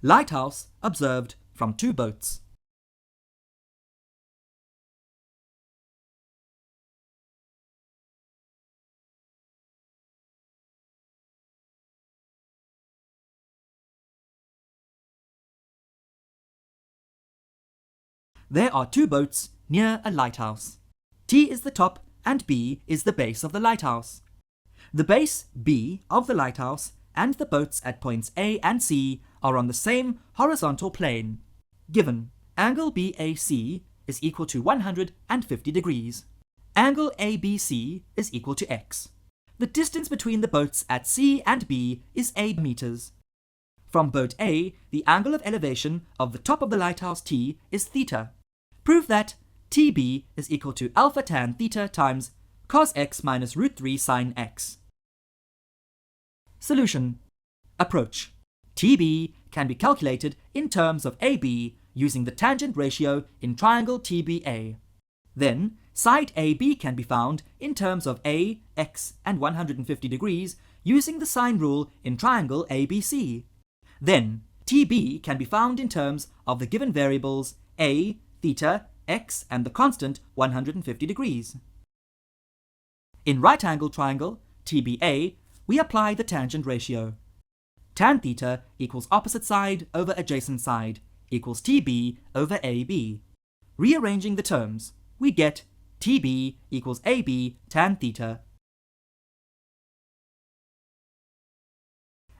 Lighthouse observed from 2 boats. There are 2 boats near a lighthouse. T is the top and B is the base of the lighthouse. The base B of the lighthouse and the boats at points A and C are on the same horizontal plane. Given angle BAC is equal to 150 degrees. Angle ABC is equal to x. The distance between the boats at C and B is 8 meters. From boat A, the angle of elevation of the top of the lighthouse T is theta. Prove that TB is equal to alpha tan theta times cos x minus root 3 sin x. Solution. Approach. TB can be calculated in terms of AB using the tangent ratio in triangle TBA. Then, side AB can be found in terms of A, x, and 150 degrees using the sine rule in triangle ABC. Then, TB can be found in terms of the given variables A, theta, x, and the constant 150 degrees. In right-angled triangle, TBA, we apply the tangent ratio. Tan theta equals opposite side over adjacent side equals TB over AB. Rearranging the terms, we get TB equals AB tan theta.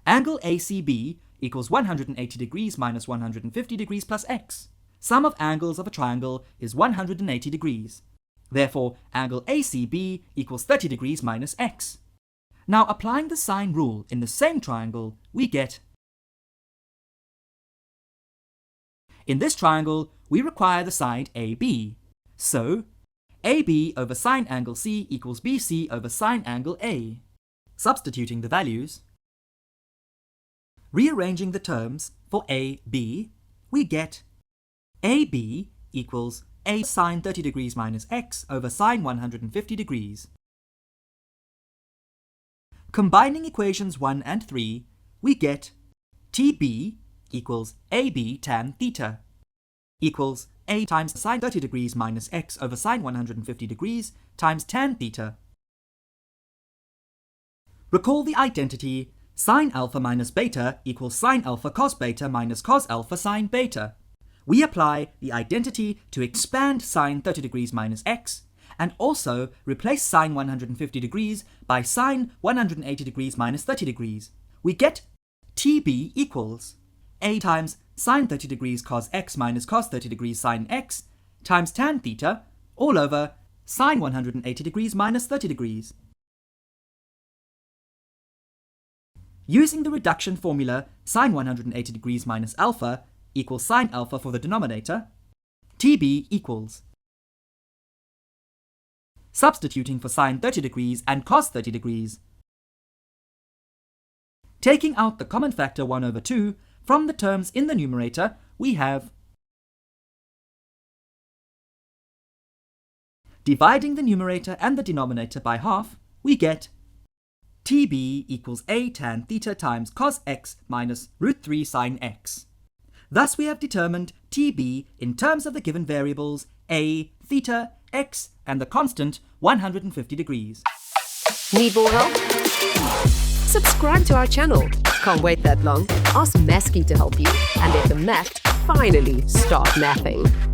Angle ACB equals 180 degrees minus 150 degrees plus x. Sum of angles of a triangle is 180 degrees. Therefore, angle ACB equals 30 degrees minus x. Now, applying the sine rule in the same triangle, we get. In this triangle, we require the side AB. So, AB over sine angle C equals BC over sine angle A. Substituting the values, rearranging the terms for AB, we get AB equals A sine 30 degrees minus x over sine 150 degrees. Combining equations 1 and 3, we get TB equals AB tan theta equals A times sine 30 degrees minus x over sine 150 degrees times tan theta. Recall the identity sine alpha minus beta equals sine alpha cos beta minus cos alpha sine beta. We apply the identity to expand sine 30 degrees minus x and also replace sine 150 degrees by sine 180 degrees minus 30 degrees. We get TB equals A times sine 30 degrees cos x minus cos 30 degrees sine x times tan theta all over sine 180 degrees minus 30 degrees. Using the reduction formula sine 180 degrees minus alpha equals sine alpha for the denominator, TB equals. Substituting for sine 30 degrees and cos 30 degrees. Taking out the common factor 1 over 2 from the terms in the numerator, we have. Dividing the numerator and the denominator by half, we get TB equals A tan theta times cos x minus root 3 sine x. Thus we have determined TB in terms of the given variables A, theta, x, and the constant 150 degrees. Need more help? Subscribe to our channel. Can't wait that long? Ask Masky to help you and let the math finally start mathing.